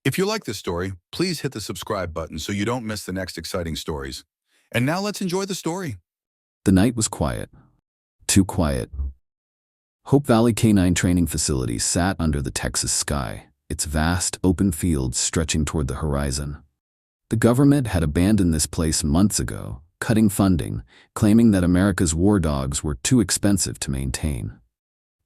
If you like this story, please hit the subscribe button so you don't miss the next exciting stories. And now let's enjoy the story. The night was quiet. Too quiet. Hope Valley Canine Training Facility sat under the Texas sky, its vast, open fields stretching toward the horizon. The government had abandoned this place months ago, cutting funding, claiming that America's war dogs were too expensive to maintain.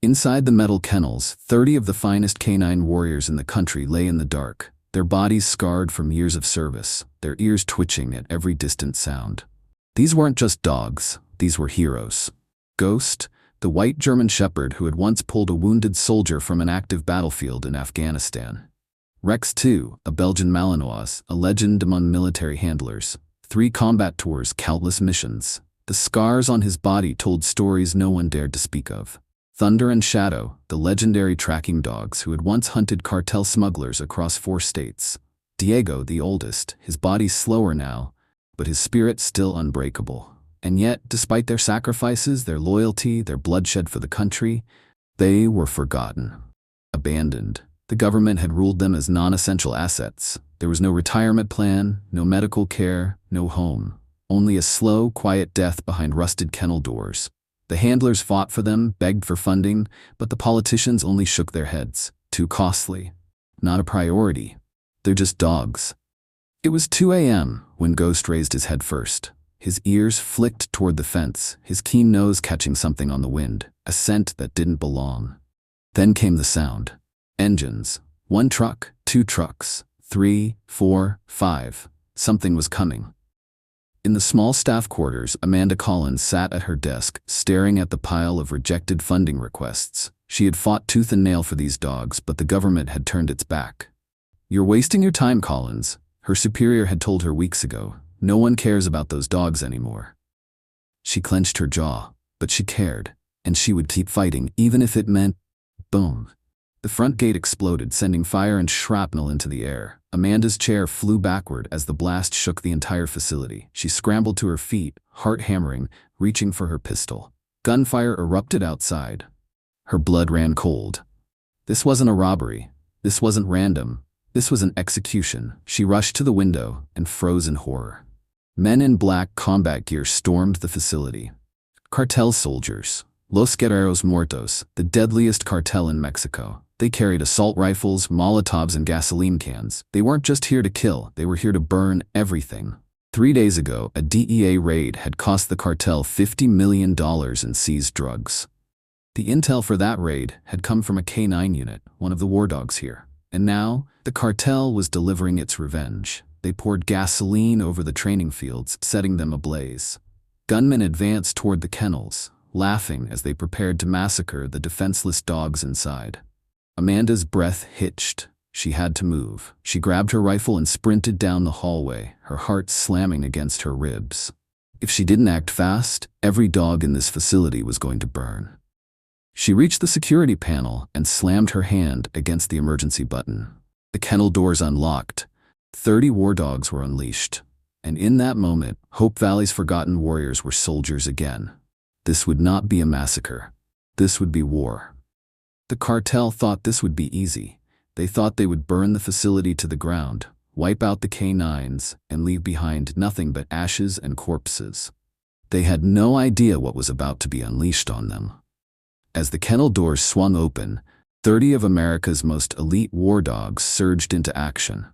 Inside the metal kennels, 30 of the finest canine warriors in the country lay in the dark, their bodies scarred from years of service, their ears twitching at every distant sound. These weren't just dogs, these were heroes. Ghost, the white German shepherd who had once pulled a wounded soldier from an active battlefield in Afghanistan. Rex II, a Belgian Malinois, a legend among military handlers. 3 combat tours, countless missions. The scars on his body told stories no one dared to speak of. Thunder and Shadow, the legendary tracking dogs who had once hunted cartel smugglers across 4 states. Diego, the oldest, his body slower now, but his spirit still unbreakable. And yet, despite their sacrifices, their loyalty, their bloodshed for the country, they were forgotten. Abandoned. The government had ruled them as non-essential assets. There was no retirement plan, no medical care, no home. Only a slow, quiet death behind rusted kennel doors. The handlers fought for them, begged for funding, but the politicians only shook their heads. Too costly. Not a priority. They're just dogs. It was 2 a.m. when Ghost raised his head first. His ears flicked toward the fence, his keen nose catching something on the wind, a scent that didn't belong. Then came the sound. Engines. 1 truck, 2 trucks, 3, 4, 5. Something was coming. In the small staff quarters, Amanda Collins sat at her desk, staring at the pile of rejected funding requests. She had fought tooth and nail for these dogs, but the government had turned its back. "You're wasting your time, Collins," her superior had told her weeks ago. "No one cares about those dogs anymore." She clenched her jaw, but she cared, and she would keep fighting, even if it meant... Boom. The front gate exploded, sending fire and shrapnel into the air. Amanda's chair flew backward as the blast shook the entire facility. She scrambled to her feet, heart hammering, reaching for her pistol. Gunfire erupted outside. Her blood ran cold. This wasn't a robbery. This wasn't random. This was an execution. She rushed to the window and froze in horror. Men in black combat gear stormed the facility. Cartel soldiers. Los Guerreros Muertos, the deadliest cartel in Mexico. They carried assault rifles, Molotovs, and gasoline cans. They weren't just here to kill, they were here to burn everything. 3 days ago, a DEA raid had cost the cartel $50 million in seized drugs. The intel for that raid had come from a K9 unit, one of the war dogs here. And now, the cartel was delivering its revenge. They poured gasoline over the training fields, setting them ablaze. Gunmen advanced toward the kennels, laughing as they prepared to massacre the defenseless dogs inside. Amanda's breath hitched. She had to move. She grabbed her rifle and sprinted down the hallway, her heart slamming against her ribs. If she didn't act fast, every dog in this facility was going to burn. She reached the security panel and slammed her hand against the emergency button. The kennel doors unlocked. 30 war dogs were unleashed. And in that moment, Hope Valley's forgotten warriors were soldiers again. This would not be a massacre. This would be war. The cartel thought this would be easy. They thought they would burn the facility to the ground, wipe out the K9s, and leave behind nothing but ashes and corpses. They had no idea what was about to be unleashed on them. As the kennel doors swung open, 30 of America's most elite war dogs surged into action.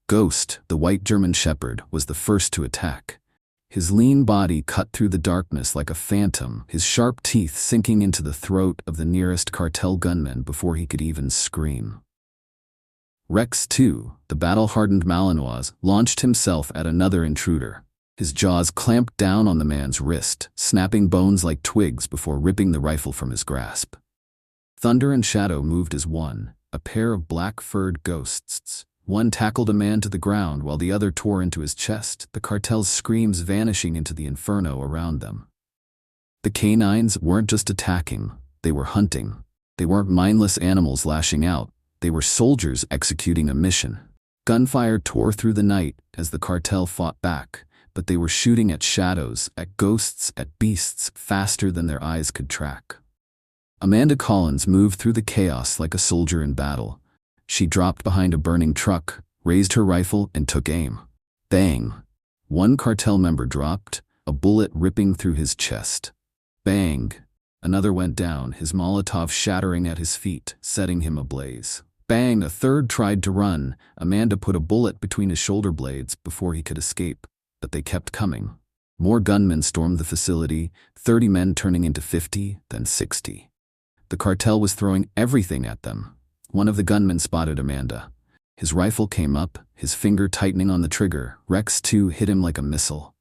Ghost, the white German shepherd, was the first to attack. His lean body cut through the darkness like a phantom, his sharp teeth sinking into the throat of the nearest cartel gunman before he could even scream. Rex II, the battle-hardened Malinois, launched himself at another intruder. His jaws clamped down on the man's wrist, snapping bones like twigs before ripping the rifle from his grasp. Thunder and Shadow moved as one, a pair of black-furred ghosts. One tackled a man to the ground while the other tore into his chest, the cartel's screams vanishing into the inferno around them. The K9s weren't just attacking, they were hunting. They weren't mindless animals lashing out, they were soldiers executing a mission. Gunfire tore through the night as the cartel fought back, but they were shooting at shadows, at ghosts, at beasts, faster than their eyes could track. Amanda Collins moved through the chaos like a soldier in battle. She dropped behind a burning truck, raised her rifle, and took aim. Bang! One cartel member dropped, a bullet ripping through his chest. Bang! Another went down, his Molotov shattering at his feet, setting him ablaze. Bang! A third tried to run. Amanda put a bullet between his shoulder blades before he could escape, but they kept coming. More gunmen stormed the facility, 30 men turning into 50, then 60. The cartel was throwing everything at them. One of the gunmen spotted Amanda. His rifle came up, his finger tightening on the trigger. Rex 2 hit him like a missile.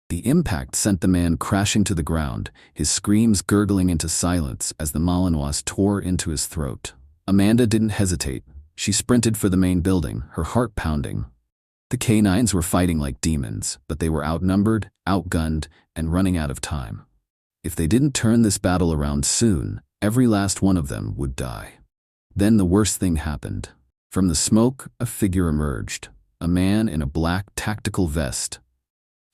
The impact sent the man crashing to the ground, his screams gurgling into silence as the Malinois tore into his throat. Amanda didn't hesitate. She sprinted for the main building, her heart pounding. The K9s were fighting like demons, but they were outnumbered, outgunned, and running out of time. If they didn't turn this battle around soon, every last one of them would die. Then the worst thing happened. From the smoke, a figure emerged, a man in a black tactical vest.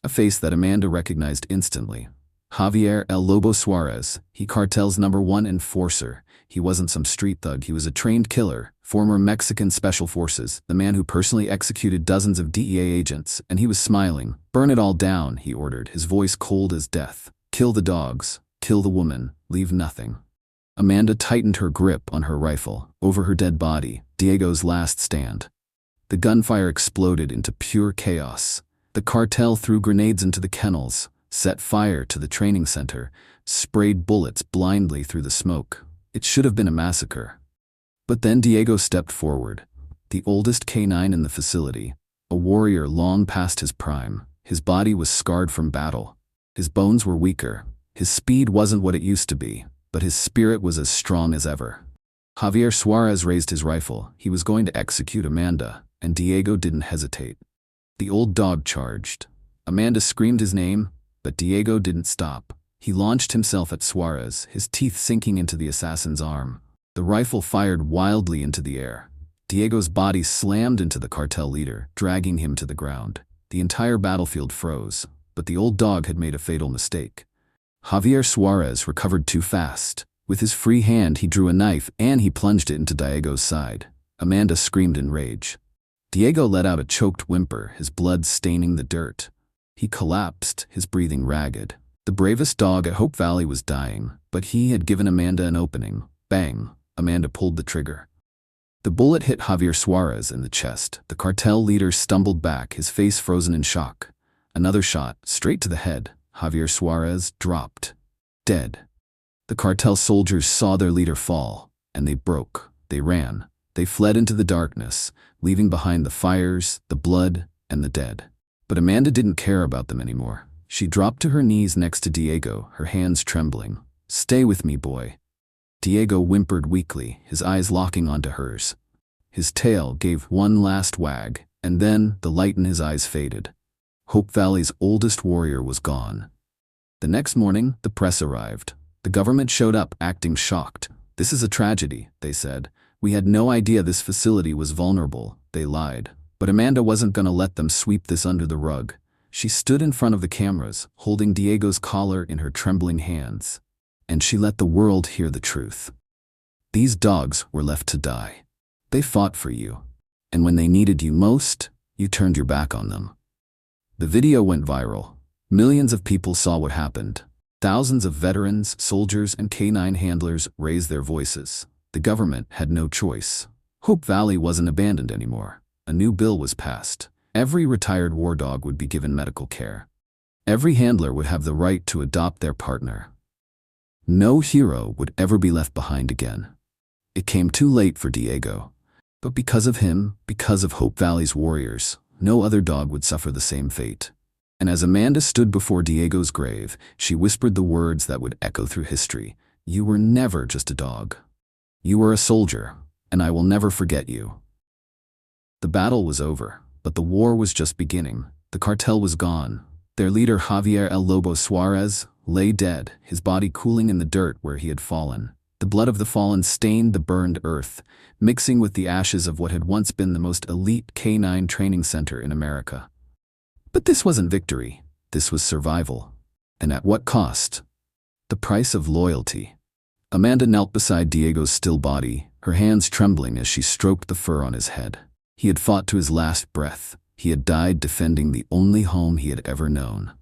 A face that Amanda recognized instantly. Javier El Lobo Suarez, he cartel's #1 enforcer. He wasn't some street thug, he was a trained killer, former Mexican Special Forces, the man who personally executed dozens of DEA agents, and he was smiling. "Burn it all down," he ordered, his voice cold as death. "Kill the dogs, kill the woman, leave nothing." Amanda tightened her grip on her rifle. Over her dead body, Diego's last stand. The gunfire exploded into pure chaos. The cartel threw grenades into the kennels, set fire to the training center, sprayed bullets blindly through the smoke. It should have been a massacre. But then Diego stepped forward, the oldest K9 in the facility, a warrior long past his prime. His body was scarred from battle. His bones were weaker. His speed wasn't what it used to be, but his spirit was as strong as ever. Javier Suarez raised his rifle. He was going to execute Amanda, and Diego didn't hesitate. The old dog charged. Amanda screamed his name, but Diego didn't stop. He launched himself at Suarez, his teeth sinking into the assassin's arm. The rifle fired wildly into the air. Diego's body slammed into the cartel leader, dragging him to the ground. The entire battlefield froze, but the old dog had made a fatal mistake. Javier Suarez recovered too fast. With his free hand, he drew a knife and he plunged it into Diego's side. Amanda screamed in rage. Diego let out a choked whimper, his blood staining the dirt. He collapsed, his breathing ragged. The bravest dog at Hope Valley was dying, but he had given Amanda an opening. Bang! Amanda pulled the trigger. The bullet hit Javier Suarez in the chest. The cartel leader stumbled back, his face frozen in shock. Another shot, straight to the head. Javier Suarez dropped. Dead. The cartel soldiers saw their leader fall, and they broke. They ran. They fled into the darkness, leaving behind the fires, the blood, and the dead. But Amanda didn't care about them anymore. She dropped to her knees next to Diego, her hands trembling. "Stay with me, boy." Diego whimpered weakly, his eyes locking onto hers. His tail gave one last wag, and then the light in his eyes faded. Hope Valley's oldest warrior was gone. The next morning, the press arrived. The government showed up, acting shocked. "This is a tragedy," they said. "We had no idea this facility was vulnerable." They lied. But Amanda wasn't going to let them sweep this under the rug. She stood in front of the cameras, holding Diego's collar in her trembling hands. And she let the world hear the truth. These dogs were left to die. They fought for you. And when they needed you most, you turned your back on them. The video went viral. Millions of people saw what happened. Thousands of veterans, soldiers, and K9 handlers raised their voices. The government had no choice. Hope Valley wasn't abandoned anymore. A new bill was passed. Every retired war dog would be given medical care. Every handler would have the right to adopt their partner. No hero would ever be left behind again. It came too late for Diego. But because of him, because of Hope Valley's warriors, no other dog would suffer the same fate. And as Amanda stood before Diego's grave, she whispered the words that would echo through history. "You were never just a dog. You were a soldier, and I will never forget you." The battle was over, but the war was just beginning. The cartel was gone. Their leader, Javier El Lobo Suarez, lay dead, his body cooling in the dirt where he had fallen. The blood of the fallen stained the burned earth, mixing with the ashes of what had once been the most elite K9 training center in America. But this wasn't victory. This was survival. And at what cost? The price of loyalty. Amanda knelt beside Diego's still body, her hands trembling as she stroked the fur on his head. He had fought to his last breath. He had died defending the only home he had ever known.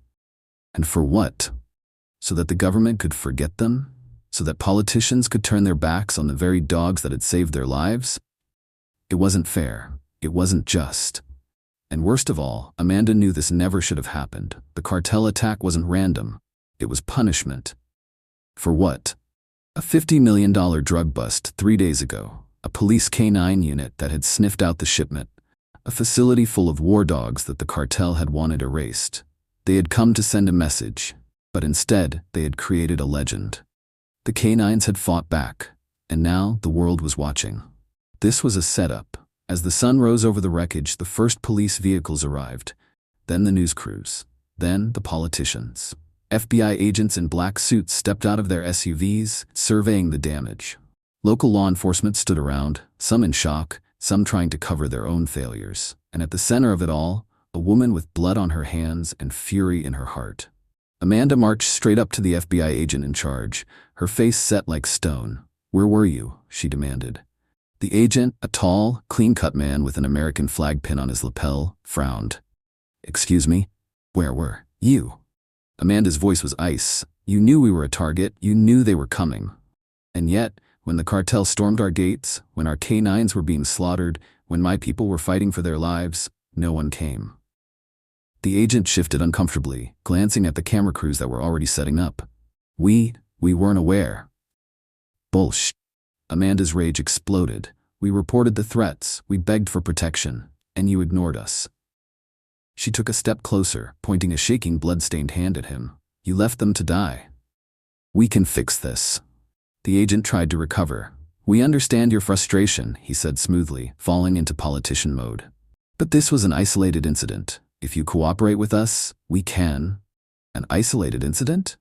And for what? So that the government could forget them? So that politicians could turn their backs on the very dogs that had saved their lives? It wasn't fair. It wasn't just. And worst of all, Amanda knew this never should have happened. The cartel attack wasn't random. It was punishment. For what? A $50 million drug bust 3 days ago. A police K-9 unit that had sniffed out the shipment. A facility full of war dogs that the cartel had wanted erased. They had come to send a message, but instead they had created a legend. The K-9s had fought back, and now the world was watching. This was a setup. As the sun rose over the wreckage, the first police vehicles arrived, then the news crews, then the politicians. FBI agents in black suits stepped out of their SUVs, surveying the damage. Local law enforcement stood around, some in shock, some trying to cover their own failures. And at the center of it all, a woman with blood on her hands and fury in her heart. Amanda marched straight up to the FBI agent in charge, her face set like stone. "Where were you?" she demanded. The agent, a tall, clean-cut man with an American flag pin on his lapel, frowned. "Excuse me? Where were you?" Amanda's voice was ice. "You knew we were a target. You knew they were coming. And yet, when the cartel stormed our gates, when our K-9s were being slaughtered, when my people were fighting for their lives, no one came." The agent shifted uncomfortably, glancing at the camera crews that were already setting up. We weren't aware." "Bullshit." Amanda's rage exploded. "We reported the threats, we begged for protection, and you ignored us." She took a step closer, pointing a shaking blood-stained hand at him. "You left them to die." "We can fix this." The agent tried to recover. "We understand your frustration," he said smoothly, falling into politician mode. "But this was an isolated incident. If you cooperate with us, we can." "An isolated incident?"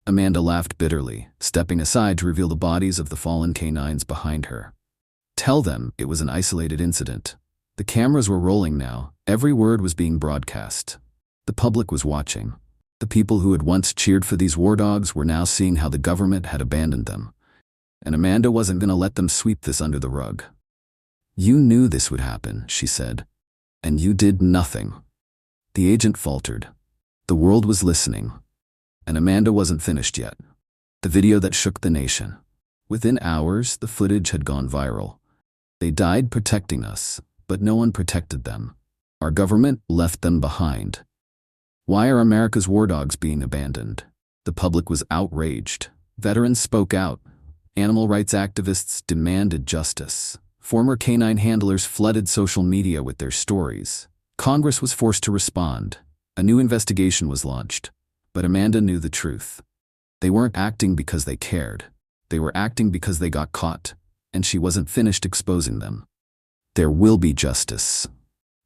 Amanda laughed bitterly, stepping aside to reveal the bodies of the fallen K-9s behind her. "Tell them it was an isolated incident." The cameras were rolling now. Every word was being broadcast. The public was watching. The people who had once cheered for these war dogs were now seeing how the government had abandoned them. And Amanda wasn't going to let them sweep this under the rug. "You knew this would happen," she said. "And you did nothing." The agent faltered. The world was listening. And Amanda wasn't finished yet. The video that shook the nation. Within hours, the footage had gone viral. They died protecting us, but no one protected them. Our government left them behind. Why are America's war dogs being abandoned? The public was outraged. Veterans spoke out. Animal rights activists demanded justice. Former canine handlers flooded social media with their stories. Congress was forced to respond. A new investigation was launched. But Amanda knew the truth. They weren't acting because they cared. They were acting because they got caught, and she wasn't finished exposing them. There will be justice.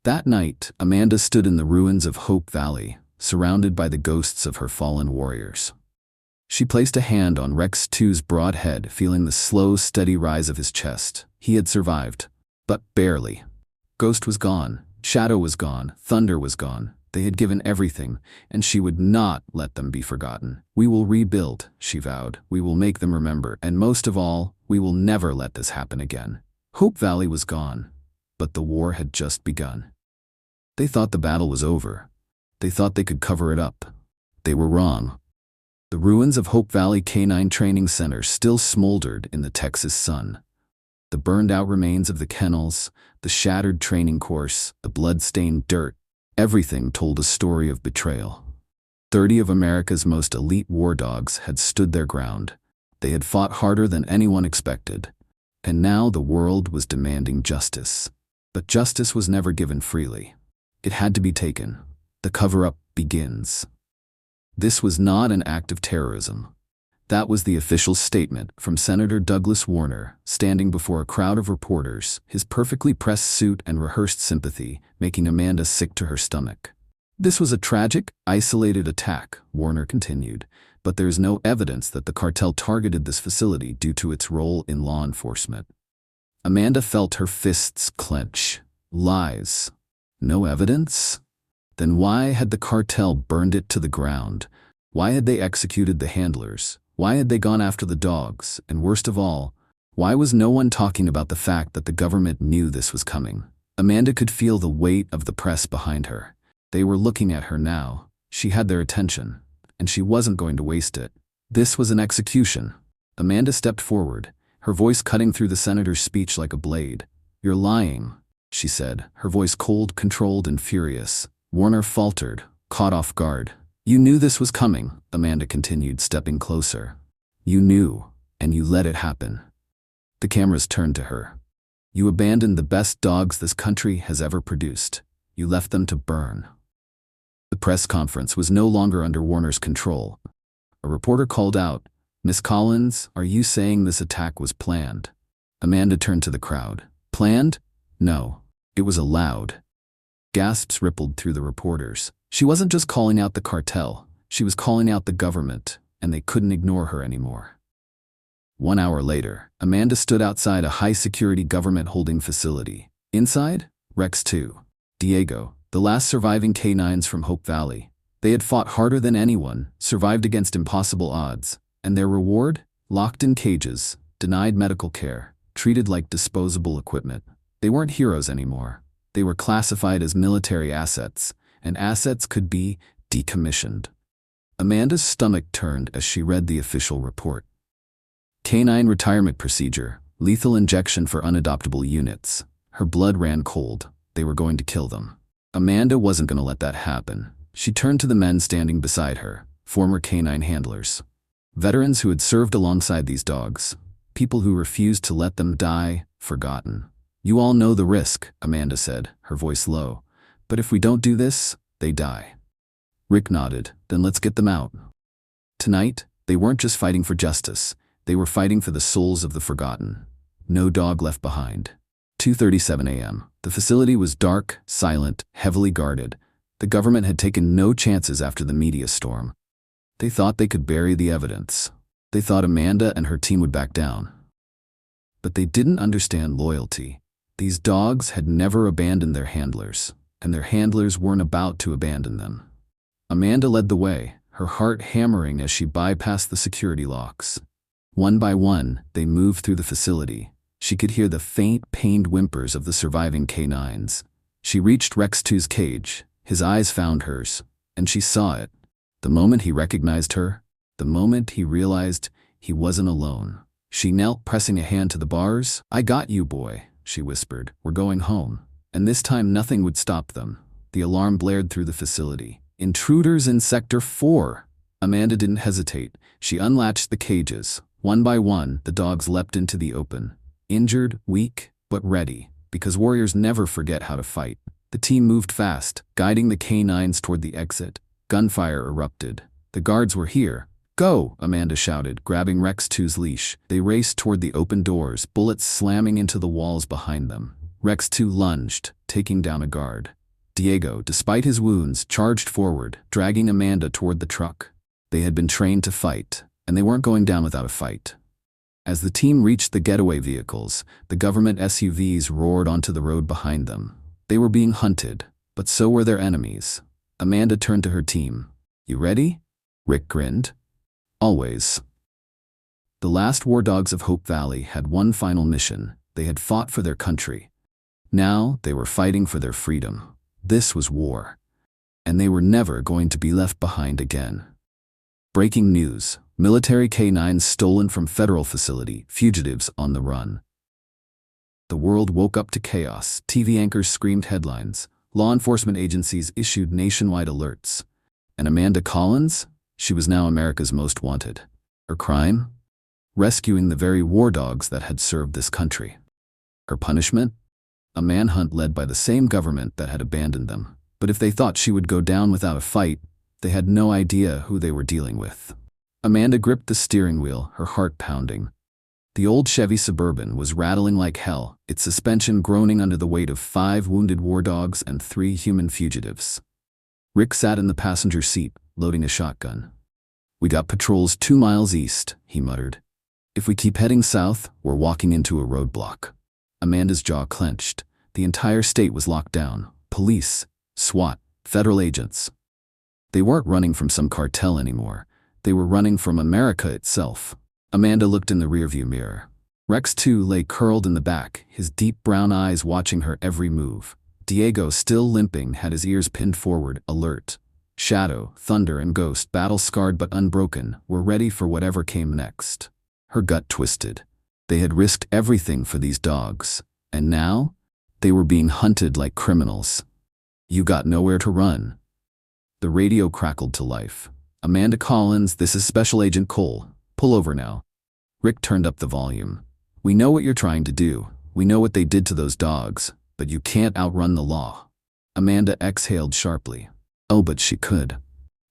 That night, Amanda stood in the ruins of Hope Valley, surrounded by the ghosts of her fallen warriors. She placed a hand on Rex 2's broad head, feeling the slow, steady rise of his chest. He had survived, but barely. Ghost was gone, Shadow was gone, Thunder was gone. They had given everything, and she would not let them be forgotten. "We will rebuild," she vowed. "We will make them remember, and most of all, we will never let this happen again." Hope Valley was gone, but the war had just begun. They thought the battle was over. They thought they could cover it up. They were wrong. The ruins of Hope Valley Canine Training Center still smoldered in the Texas sun. The burned-out remains of the kennels, the shattered training course, the blood-stained dirt, everything told a story of betrayal. 30 of America's most elite war dogs had stood their ground. They had fought harder than anyone expected. And now the world was demanding justice. But justice was never given freely. It had to be taken. The cover-up begins. This was not an act of terrorism. That was the official statement from Senator Douglas Warner, standing before a crowd of reporters, his perfectly pressed suit and rehearsed sympathy making Amanda sick to her stomach. "This was a tragic, isolated attack," Warner continued, "but there is no evidence that the cartel targeted this facility due to its role in law enforcement." Amanda felt her fists clench. Lies. No evidence? Then why had the cartel burned it to the ground? Why had they executed the handlers? Why had they gone after the dogs? And worst of all, why was no one talking about the fact that the government knew this was coming? Amanda could feel the weight of the press behind her. They were looking at her now. She had their attention, and she wasn't going to waste it. This was an execution. Amanda stepped forward, her voice cutting through the senator's speech like a blade. "You're lying," she said, her voice cold, controlled, and furious. Warner faltered, caught off guard. "You knew this was coming," Amanda continued, stepping closer. "You knew, and you let it happen." The cameras turned to her. "You abandoned the best dogs this country has ever produced. You left them to burn." The press conference was no longer under Warner's control. A reporter called out, "Miss Collins, are you saying this attack was planned?" Amanda turned to the crowd. "Planned? No. It was allowed." Gasps rippled through the reporters. She wasn't just calling out the cartel, she was calling out the government, and they couldn't ignore her anymore. 1 hour later, Amanda stood outside a high-security government holding facility. Inside, Rex 2. Diego, the last surviving canines from Hope Valley. They had fought harder than anyone, survived against impossible odds, and their reward? Locked in cages, denied medical care, treated like disposable equipment. They weren't heroes anymore. They were classified as military assets, and assets could be decommissioned. Amanda's stomach turned as she read the official report. Canine retirement procedure, lethal injection for unadoptable units. Her blood ran cold. They were going to kill them. Amanda wasn't going to let that happen. She turned to the men standing beside her, former canine handlers. Veterans who had served alongside these dogs. People who refused to let them die, forgotten. "You all know the risk," Amanda said, her voice low. "But if we don't do this, they die." Rick nodded. "Then let's get them out." Tonight, they weren't just fighting for justice. They were fighting for the souls of the forgotten. No dog left behind. 2:37 a.m. The facility was dark, silent, heavily guarded. The government had taken no chances after the media storm. They thought they could bury the evidence. They thought Amanda and her team would back down. But they didn't understand loyalty. These dogs had never abandoned their handlers, and their handlers weren't about to abandon them. Amanda led the way, her heart hammering as she bypassed the security locks. One by one, they moved through the facility. She could hear the faint, pained whimpers of the surviving canines. She reached Rex 2's cage. His eyes found hers, and she saw it. The moment he recognized her, the moment he realized he wasn't alone. She knelt, pressing a hand to the bars. "I got you, boy," she whispered. "We're going home." And this time nothing would stop them. The alarm blared through the facility. "Intruders in Sector 4. Amanda didn't hesitate. She unlatched the cages. One by one, the dogs leapt into the open. Injured, weak, but ready, because warriors never forget how to fight. The team moved fast, guiding the canines toward the exit. Gunfire erupted. The guards were here. "Go!" Amanda shouted, grabbing Rex 2's leash. They raced toward the open doors, bullets slamming into the walls behind them. Rex 2 lunged, taking down a guard. Diego, despite his wounds, charged forward, dragging Amanda toward the truck. They had been trained to fight, and they weren't going down without a fight. As the team reached the getaway vehicles, the government SUVs roared onto the road behind them. They were being hunted, but so were their enemies. Amanda turned to her team. "You ready?" Rick grinned. "Always." The last war dogs of Hope Valley had one final mission. They had fought for their country. Now they were fighting for their freedom. This was war. And they were never going to be left behind again. Breaking news. Military canines stolen from federal facility, fugitives on the run. The world woke up to chaos. TV anchors screamed headlines. Law enforcement agencies issued nationwide alerts. And Amanda Collins? She was now America's most wanted. Her crime? Rescuing the very war dogs that had served this country. Her punishment? A manhunt led by the same government that had abandoned them. But if they thought she would go down without a fight, they had no idea who they were dealing with. Amanda gripped the steering wheel, her heart pounding. The old Chevy Suburban was rattling like hell, its suspension groaning under the weight of 5 wounded war dogs and 3 human fugitives. Rick sat in the passenger seat, loading a shotgun. "We got patrols 2 miles east," he muttered. "If we keep heading south, we're walking into a roadblock." Amanda's jaw clenched. The entire state was locked down. Police, SWAT, federal agents. They weren't running from some cartel anymore. They were running from America itself. Amanda looked in the rearview mirror. Rex, too, lay curled in the back, his deep brown eyes watching her every move. Diego, still limping, had his ears pinned forward, alert. Shadow, Thunder, and Ghost, battle-scarred but unbroken, were ready for whatever came next. Her gut twisted. They had risked everything for these dogs, and now they were being hunted like criminals. "You got nowhere to run." The radio crackled to life. "Amanda Collins, this is Special Agent Cole. Pull over now." Rick turned up the volume. "We know what you're trying to do. We know what they did to those dogs, but you can't outrun the law." Amanda exhaled sharply. Oh, but she could.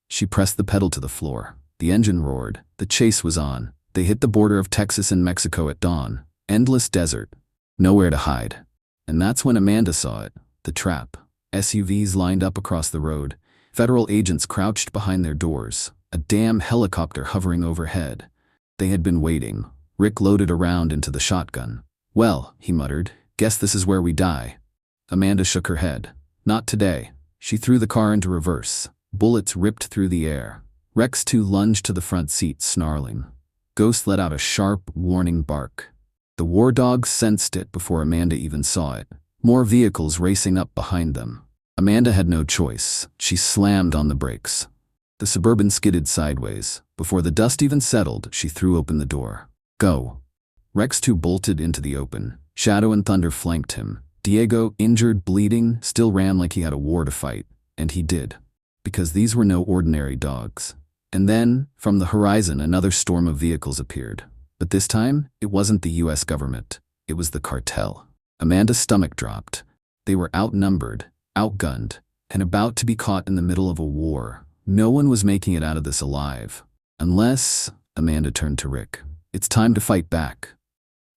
She pressed the pedal to the floor. The engine roared. The chase was on. They hit the border of Texas and Mexico at dawn. Endless desert. Nowhere to hide. And that's when Amanda saw it. The trap. SUVs lined up across the road. Federal agents crouched behind their doors. A damn helicopter hovering overhead. They had been waiting. Rick loaded a round into the shotgun. "Well," he muttered, "guess this is where we die." Amanda shook her head. "Not today." She threw the car into reverse. Bullets ripped through the air. Rex, too, lunged to the front seat, snarling. Ghost let out a sharp, warning bark. The war dogs sensed it before Amanda even saw it. More vehicles racing up behind them. Amanda had no choice. She slammed on the brakes. The Suburban skidded sideways. Before the dust even settled, she threw open the door. "Go." Rex, too, bolted into the open. Shadow and Thunder flanked him. Diego, injured, bleeding, still ran like he had a war to fight. And he did. Because these were no ordinary dogs. And then, from the horizon, another storm of vehicles appeared. But this time, it wasn't the US government. It was the cartel. Amanda's stomach dropped. They were outnumbered, outgunned, and about to be caught in the middle of a war. No one was making it out of this alive. Unless, Amanda turned to Rick. "It's time to fight back."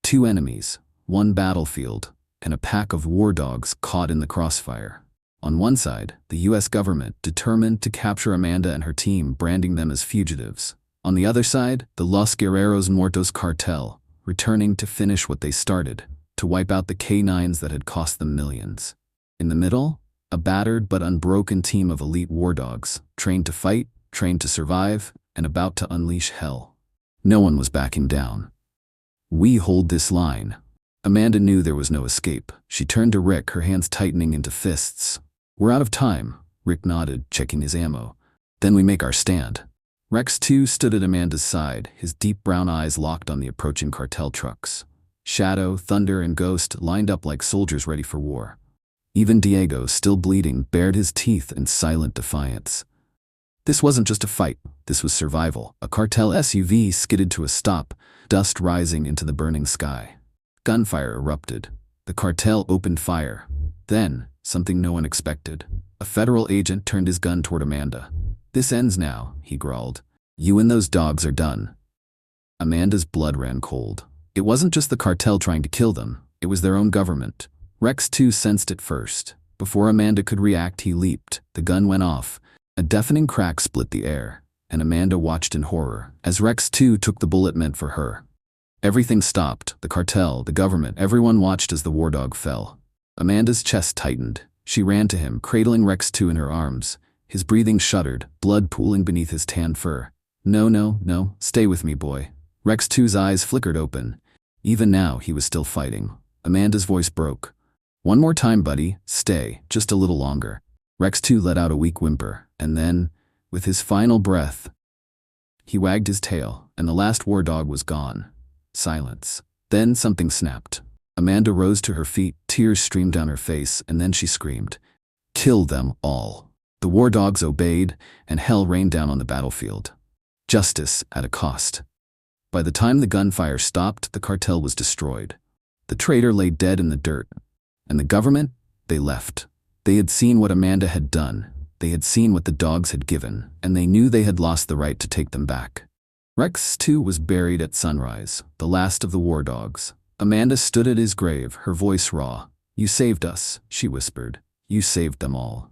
Two enemies, one battlefield, and a pack of war dogs caught in the crossfire. On one side, the US government, determined to capture Amanda and her team, branding them as fugitives. On the other side, the Los Guerreros Muertos Cartel, returning to finish what they started, to wipe out the canines that had cost them millions. In the middle, a battered but unbroken team of elite war dogs, trained to fight, trained to survive, and about to unleash hell. No one was backing down. "We hold this line." Amanda knew there was no escape. She turned to Rick, her hands tightening into fists. "We're out of time." Rick nodded, checking his ammo. "Then we make our stand." Rex, too, stood at Amanda's side, his deep brown eyes locked on the approaching cartel trucks. Shadow, Thunder, and Ghost lined up like soldiers ready for war. Even Diego, still bleeding, bared his teeth in silent defiance. This wasn't just a fight. This was survival. A cartel SUV skidded to a stop, dust rising into the burning sky. Gunfire erupted. The cartel opened fire. Then, something no one expected. A federal agent turned his gun toward Amanda. "This ends now," he growled. "You and those dogs are done." Amanda's blood ran cold. It wasn't just the cartel trying to kill them. It was their own government. Rex, too, sensed it first. Before Amanda could react, he leaped. The gun went off. A deafening crack split the air, and Amanda watched in horror as Rex, too, took the bullet meant for her. Everything stopped. The cartel, the government, everyone watched as the war dog fell. Amanda's chest tightened. She ran to him, cradling Rex, too, in her arms. His breathing shuddered, blood pooling beneath his tan fur. "No, no, no, stay with me, boy." Rex, too,'s eyes flickered open. Even now, he was still fighting. Amanda's voice broke. "One more time, buddy. Stay. Just a little longer." Rex, too, let out a weak whimper, and then, with his final breath, he wagged his tail, and the last war dog was gone. Silence. Then something snapped. Amanda rose to her feet, tears streamed down her face, and then she screamed, "Kill them all." The war dogs obeyed, and hell rained down on the battlefield. Justice at a cost. By the time the gunfire stopped, the cartel was destroyed. The traitor lay dead in the dirt. And the government? They left. They had seen what Amanda had done. They had seen what the dogs had given, and they knew they had lost the right to take them back. Rex, too, was buried at sunrise, the last of the war dogs. Amanda stood at his grave, her voice raw. "You saved us," she whispered. "You saved them all."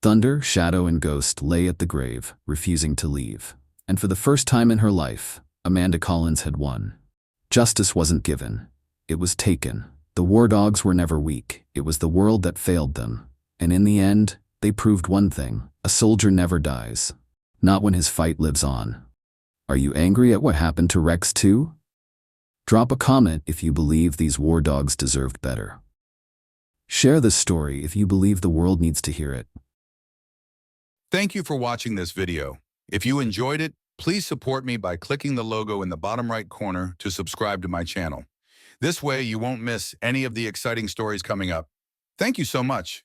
Thunder, Shadow, and Ghost lay at the grave, refusing to leave. And for the first time in her life, Amanda Collins had won. Justice wasn't given. It was taken. The war dogs were never weak. It was the world that failed them. And in the end, they proved one thing. A soldier never dies. Not when his fight lives on. Are you angry at what happened to Rex, too? Drop a comment if you believe these war dogs deserved better. Share this story if you believe the world needs to hear it. Thank you for watching this video. If you enjoyed it, please support me by clicking the logo in the bottom right corner to subscribe to my channel. This way you won't miss any of the exciting stories coming up. Thank you so much.